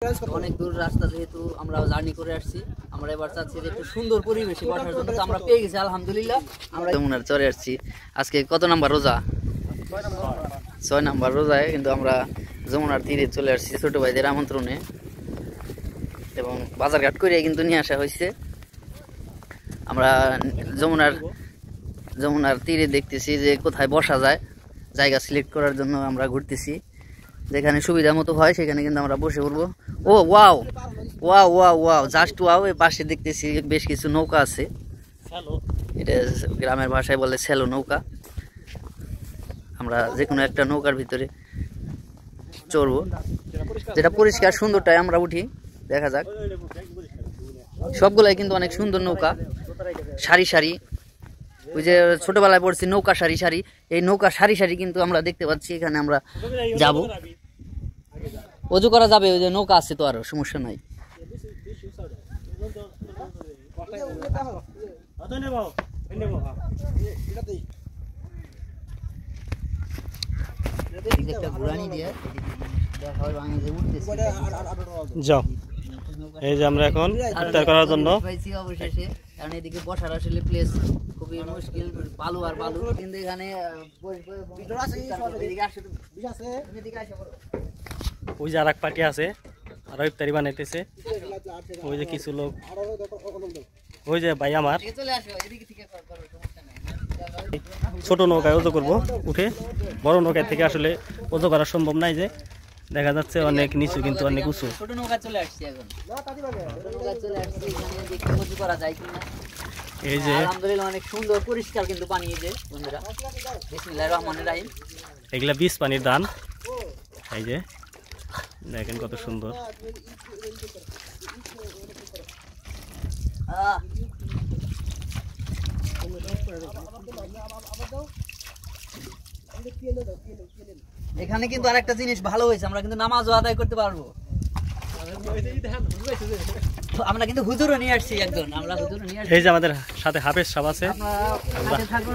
অনেক দূর রাস্তা যেহেতু আমরা জার্নি করে আসছি, আমরা এবার চাচ্ছি যে একটু সুন্দর পরিবেশে বসার জন্য। তো আমরা পেয়ে গেছি আলহামদুলিল্লাহ। আমরা যমুনার চরে আসছি। আজকে কত নাম্বার রোজা? 6 নাম্বার রোজায় কিন্তু আমরা যমুনার তীরে চলে আসছি ছোট ভাইদের আমন্ত্রণে, এবং বাজারঘাট করে কিন্তু নিয়ে আসা হয়েছে। আমরা যমুনার তীরে দেখতেছি যে কোথায় বসা যায়, জায়গা সিলেক্ট করার জন্য আমরা ঘুরতেছি। যেখানে সুবিধা মতো হয় সেখানে কিন্তু আমরা বসে পড়বো। Oh wow wow wow wow, just wow. এর পাশে দেখতেছি বেশ কিছু নৌকা আছে, এটা গ্রামের ভাষায় বলে স্যালো নৌকা। আমরা যে কোনো একটা নৌকার ভিতরে চড়বো, যেটা পরিষ্কার সুন্দরটাই আমরা উঠি। দেখা যাক। সবগুলাই কিন্তু অনেক সুন্দর নৌকা, সারি সারি। ওই যে ছোটবেলায় পড়ছি নৌকা সারি সারি, এই নৌকা সারি সারি কিন্তু আমরা দেখতে পাচ্ছি। এখানে আমরা যাব, অজু করা যাবে। ওই যে নৌকা আছে তো, আরো সমস্যা নাই। যাও, এই যে আমরা এখন ইফতার করার জন্য অবশেষে, কারণ এদিকে বসার আসলে প্লেস খুবই মুশকিল, বালু আর বালু। কিন্তু এখানে ওই যে আর এক পার্টি আছে, আরো ইফতারি বানাইতেছে। ওই যে কিছু লোক, ওই যে ভাই আমার ছোট নৌকায় ওজো করবো উঠে। বড় নৌকায় থেকে আসলে ওজো করা সম্ভব নাই, যে দেখা যাচ্ছে অনেক নিচু কিন্তু অনেক উঁচু। ছোট নৌকা চলে আসছি এখন, এখানে করা যায় কিনা। এই যে আলহামদুলিল্লাহ অনেক সুন্দর পরিষ্কার কিন্তু পানি। এই যে বন্ধুরা, বিসমিল্লাহির রহমানির রহিম, এগুলা বীজ পানির দান। এই যে দেখেন কত সুন্দর। এখানে কিন্তু আরেকটা জিনিস ভালো হয়েছে, আমরা কিন্তু নামাজও আদায় করতে পারবো। আমরা কিন্তু হুজুরও নিয়ে আসছি একজন, আমরা হুজুরও নিয়ে আসছি। এই যে আমাদের সাথে হাফেজ সাহেব আছে,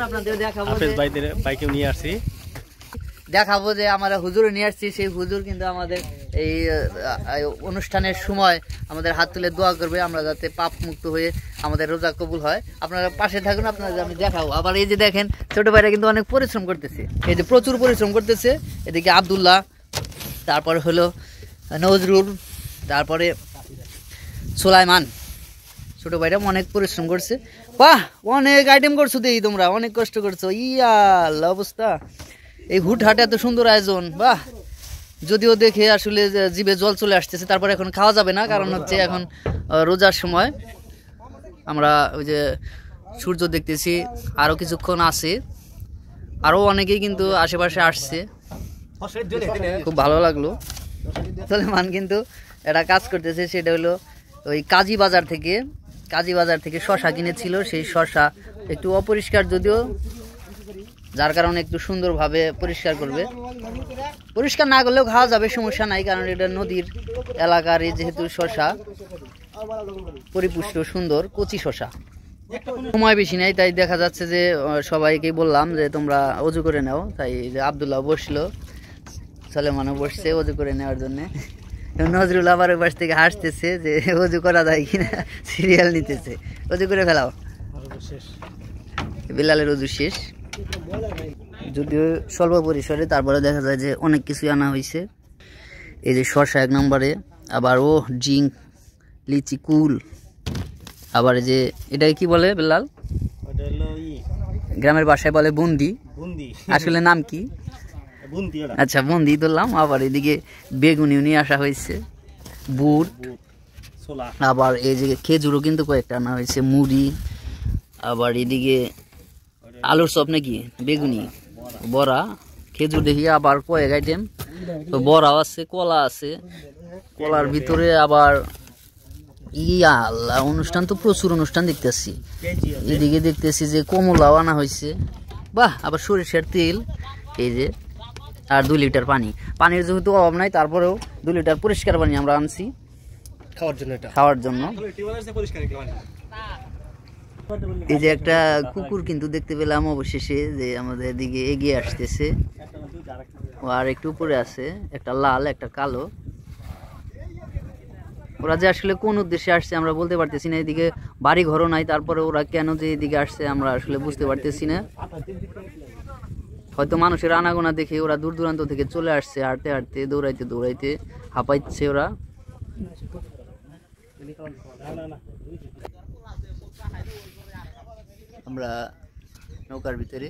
আপনাদের দেখাবো। হাফেজ ভাইদের বাইকেও নিয়ে আসছি, দেখাবো যে আমরা হুজুরও নিয়ে আসছি। সেই হুজুর কিন্তু আমাদের এই অনুষ্ঠানের সময় আমাদের হাত তুলে দোয়া করবে, আমরা যাতে পাপ মুক্ত হয়ে আমাদের রোজা কবুল হয়। আপনারা পাশে থাকুন, আপনাদের আমি দেখাবো। আবার এই যে দেখেন ছোট ভাইরা কিন্তু অনেক পরিশ্রম করতেছে, এই যে প্রচুর পরিশ্রম করতেছে। এদিকে আব্দুল্লাহ, তারপরে হলো নজরুল, তারপরে সুলাইমান, ছোট ভাইরা অনেক পরিশ্রম করছে। বাহ, অনেক আইটেম করছো দেই, তোমরা অনেক কষ্ট করছো। ইয়া অবস্থা, এই হুটহাট এত সুন্দর আয়োজন, বাহ। যদিও দেখে আসলে জিভে জল চলে আসতেছে। তারপর এখন খাওয়া যাবে না, কারণ হচ্ছে এখন রোজার সময়। আমরা ওই যে সূর্য দেখতেছি, আরো কিছুক্ষণ আছে, আরো অনেকেই কিন্তু আশেপাশে আসছে। খুব ভালো লাগলো। সুলাইমান কিন্তু একটা কাজ করতেছে, সেটা হলো ওই কাজী বাজার থেকে শশা কিনেছিল। সেই শশা একটু অপরিষ্কার যদিও, যার কারণে একটু সুন্দরভাবে পরিষ্কার করবে। পরিষ্কার না করলেও খাওয়া যাবে, সমস্যা নাই, কারণ এটা নদীর এলাকার যেহেতু শশা পরিপুষ্ট সুন্দর কচি শশা। সময় বেশি নাই, তাই দেখা যাচ্ছে যে সবাইকে বললাম যে তোমরা অজু করে নাও। তাই আব্দুল্লাহ বসলো, সুলাইমানও বসছে অজু করে নেওয়ার জন্য। নজরুল আবার ওই পাশ থেকে হাসতেছে যে অজু করা যায় কিনা, সিরিয়াল নিতেছে। অজু করে ফেলাও, বিলালের অজু শেষ, যদিও স্বল্প পরিসরে। তারপরে দেখা যায় যে অনেক কিছু আনা হয়েছে। এই যে শসা 1 নম্বরে, আবার ও জিঙ্ক, লিচি, কুল, আবার এই যে এটাকে কি বলে বেলাল? গ্রামের ভাষায় বলে বুন্দি, আসলে নাম কি? আচ্ছা, বুন্দি ধরলাম। আবার এদিকে বেগুনিও নিয়ে আসা হয়েছে, বুট, আবার এই যে খেজুরও কিন্তু কয়েকটা আনা হয়েছে, মুড়ি, আবার এদিকে আলুর চপ নাকি, বেগুনি, বড়া, খেজুর দেখি আবার কয়েক আইটেম। তো বড়াও আছে, কলা আছে, কলার ভিতরে আবার ইয়া আল্লাহ, অনুষ্ঠান তো প্রচুর অনুষ্ঠান দেখতেছি। এদিকে দেখতেছি যে কমলাও আনা হয়েছে, বাহ। আবার সরিষার তেল, এই যে, আর 2 লিটার পানি। পানির যেহেতু অভাব নাই, তারপরেও 2 লিটার পরিষ্কার পানি আমরা আনছি খাওয়ার জন্য। এই যে একটা কুকুর কিন্তু দেখতে পেলাম অবশেষে, যে আমাদের দিকে এগিয়ে আসতেছে। ও আর একটু উপরে আছে, একটা লাল একটা কালো। ওরা যে আসলে কোন উদ্দেশ্যে আসছে আমরা বলতে পারতেছি না। এদিকে বাড়ি ঘরও নাই, তারপরে ওরা কেন যে এদিকে আসছে আমরা আসলে বুঝতে পারতেছি না। হয়তো মানুষের আনাগোনা দেখে ওরা দূর দূরান্ত থেকে চলে আসছে, হাঁটতে হাঁটতে দৌড়াইতে দৌড়াইতে হাঁপাইছে ওরা। আমরা নৌকার ভিতরে,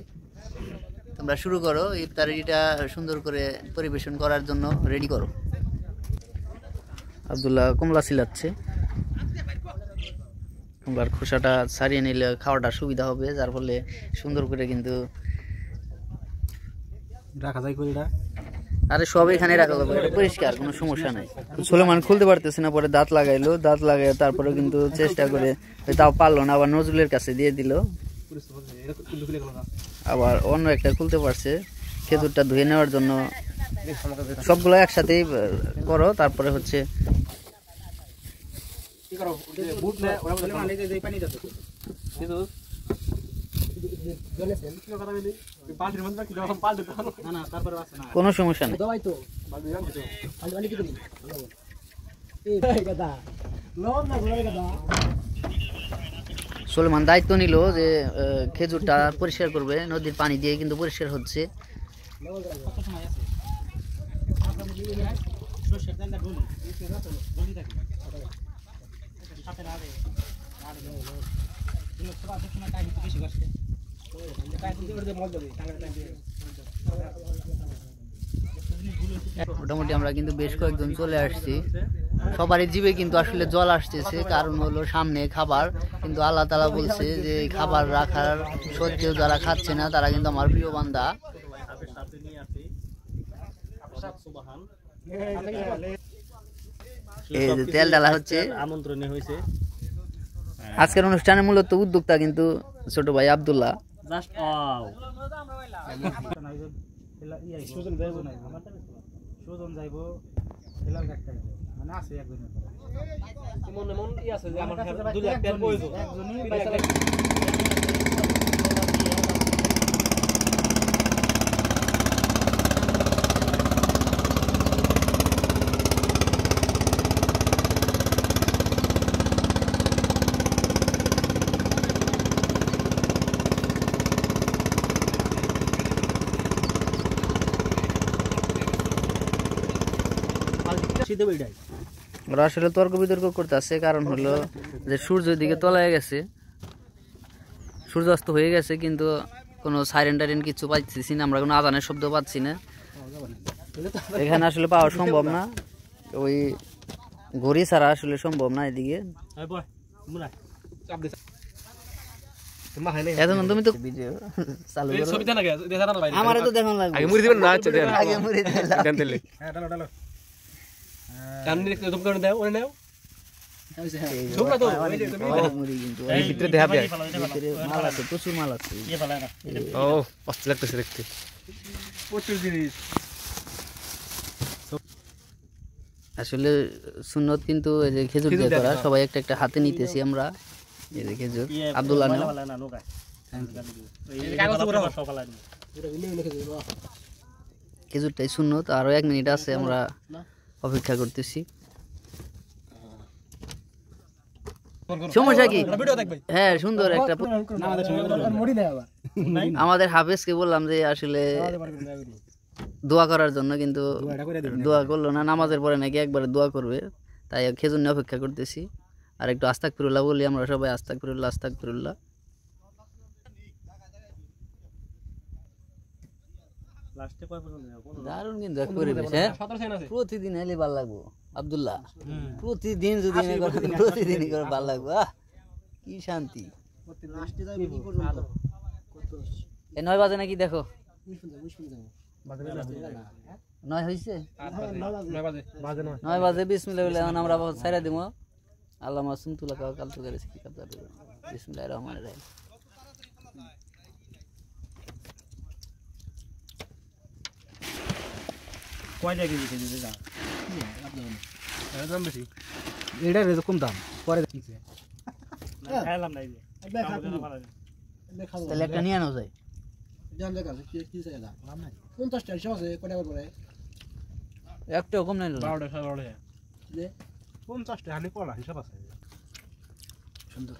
তোমরা শুরু করো, ইফতারিটা সুন্দর করে পরিবেশন করার জন্য রেডি করো। আব্দুল্লাহ কমলা ছিলাচ্ছে, কমলার খোসাটা ছাড়িয়ে নিলে খাওয়াটা সুবিধা হবে, যার ফলে সুন্দর করে কিন্তু রাখা যায় কইরা। আরে সব এখানে রাখা যাবে, এটা পরিষ্কার, কোনো সমস্যা নাই। সুলেমান খুলতে পারতেছে না, পরে দাঁত লাগাইলো, দাঁত লাগাই তারপরে কিন্তু চেষ্টা করে তাও পারলো না, আবার নজরুলের কাছে দিয়ে দিল, আবার অন্য একটা খুলতে পারছে। খেজুরটা ধুয়ে নেওয়ার জন্য সবগুলো একসাথেই করো, তারপরে হচ্ছে কোনো সমস্যা নেই। সুলেমান দায়িত্ব নিল যে খেজুরটা পরিষ্কার করবে, নদীর পানি দিয়ে কিন্তু পরিষ্কার হচ্ছে। মোটামুটি আমরা কিন্তু বেশ কয়েকজন চলে আসছি, সবারই জিভে কিন্তু আসলে জল আসতেছে, কারণ হলো সামনে খাবার, কিন্তু আল্লাহ তাআলা বলছে যে এই খাবার রাখার সত্ত্বেও যারা খাচ্ছে না তারা কিন্তু আমার প্রিয় বান্দা। এই যে তেল ডালা হচ্ছে, আমন্ত্রণে হয়েছে আজকের অনুষ্ঠানে মূলত উদ্যোক্তা কিন্তু ছোট ভাই আব্দুল্লাহ। ওরা আসলে তর্ক বিতর্ক করতেছে, কারণ হলো যে সূর্যের দিকে তলায় গেছে, সূর্যাস্ত হয়ে গেছে, কিন্তু কোনো সাইরেন টাইরেন কিছু পাচ্ছি না, আমরা কোনো আজানের শব্দ পাচ্ছি না। এখানে আসলে পাওয়া সম্ভব না, ওই ঘড়ি ছাড়া আসলে সম্ভব না এদিকে। এখন তুমি তো ভিডিও চালু করো, আমারে তো দেখুন লাগবে, আগে মুড়ি দিবেন না, আচ্ছা দেন, আগে মুড়ি দেন দিলে, হ্যাঁ ডালো ডালো সামনে দেখতে তুমি করে দাও, ওরে নাও ছোকরা তো মুড়ি কিন্তু এই ভিতরে দেখা যায়, ভিতরে মাল আছে, প্রচুর মাল আছে, এই ফেলা না, ও অস্থির লাগতেছে দেখতে, প্রচুর জিনিস। আসলে সুন্নত কিন্তু এই যে খেজুর দিয়ে করা, সবাই একটা একটা হাতে নিতেছি আমরা, এই যে খেজুর আব্দুল্লাহ নাও, খেজুরটাই সুন্নত। আরো 1 মিনিট আছে, আমরা অপেক্ষা করতেছি। সমস্যা কি? হ্যাঁ সুন্দর একটা, আমাদের হাফেজকে বললাম যে আসলে দোয়া করার জন্য, কিন্তু দোয়া করলো না, নামাজের পরে নাকি একবারে দোয়া করবে, তাই খেজুর নিয়ে অপেক্ষা করতেছি। আর একটু আস্তাগফিরুল্লাহ বলি আমরা সবাই, আস্তাগফিরুল্লাহ আস্তাগফিরুল্লাহ। দারুণ কিন্তু পরিবেশ, হ্যাঁ প্রতিদিন এলে ভালো লাগবো আব্দুল্লাহ, প্রতিদিন যদি প্রতিদিনই করে ভালো লাগবো, কি শান্তি। 9 বাজে নাকি দেখো, 9 হয়েছে, 9 বাজে, বিসমিল্লাহ বলে এখন আমরা ছাইরা দিব। আল্লাহ মাসুম তুলা কাল তো করেছি কি কাজ করব, বিসমিল্লাহির রহমানির রহিম। কয়টা কেজি কেজি যা দাম বেশি, এটা রে কম দাম, পরে কিছে না খাইলাম না, এই যে তাহলে একটা নিয়ে নাও যায়, জান জায়গা কি কি চাই দাম নাই 50 টাকা আছে, কয়টা করে একটাও কম নাই, 12 টাকা 12 টাকা যে 50 টাকা কলা হিসাব আছে সুন্দর।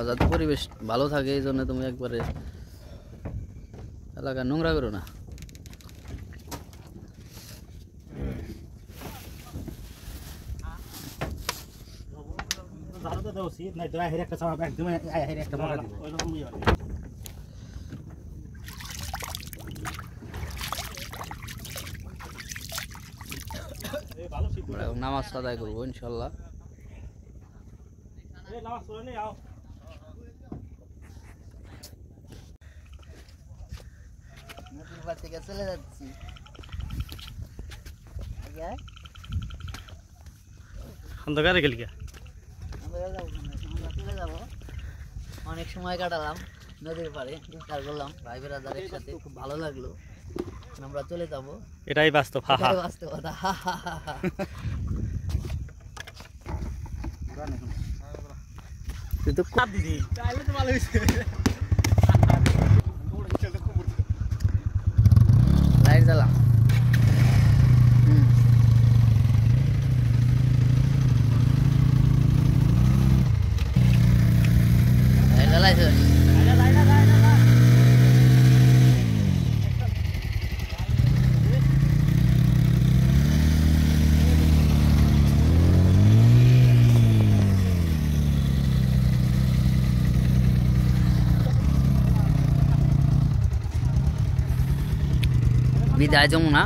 যাতে পরিবেশ ভালো থাকে এই জন্য তুমি একবারে এলাকা নোংরা করো না। আমরা এখন নামাজ আদায় করবো ইনশাল্লাহ। থেকে চলে যাচ্ছি, অন্ধকারে গেলি চলে যাবো। অনেক সময় কাটালাম নদীর পাড়ে, ইফতার করলাম ভাই বেরাদারের সাথে, খুব ভালো লাগলো। আমরা চলে যাবো, এটাই বাস্তব। হা হা বাস্তবতা। তুই তো দিদি ভালো হয়েছে। লাইট জ্বালা। বিদায় যমুনা।